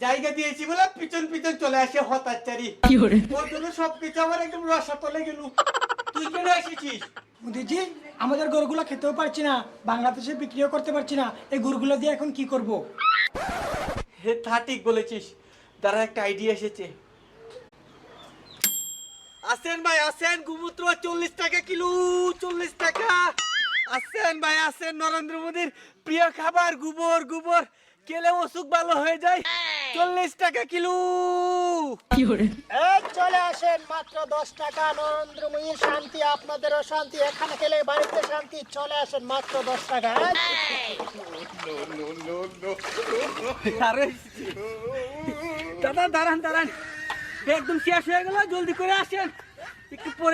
জায়গা দিয়েছি বলে পিছন পিছন চলে আসে হতাচারি। ওর জন্য সবকিছু আমার একদম রসা তলে গেল। তুই কেন এসেছিস? মোদিজি, আমাদের গরুগুলো খেতেও পারছি না, বাংলাদেশে বিক্রিও করতে পারছি না, এই গরুগুলো দিয়ে এখন কি করব? হে তা ঠিক বলেছিস, দাঁড়া একটা আইডিয়া এসেছে। আসেন ভাই আসেন, গোমূত্র 40 টাকা কিলো। 40 টাকা। আসেন ভাই আসেন, নরেন্দ্র মোদীর প্রিয় খাবার গোবর। গোবর খেলে অসুখ ভালো হয়ে যায়। 40 টাকা কিলো। এই চলে আসেন, মাত্র 10 টাকা। নরেন্দ্র মোদীর শান্তি, আপনাদেরও শান্তি, এখানে খেলে বাড়িতে শান্তি। চলে আসেন, মাত্র 10 টাকা। আরে দাদা দাঁড়ান দাঁড়ান, একদম শেষ হয়ে গেল, জলদি করে আসেন একটু পরে।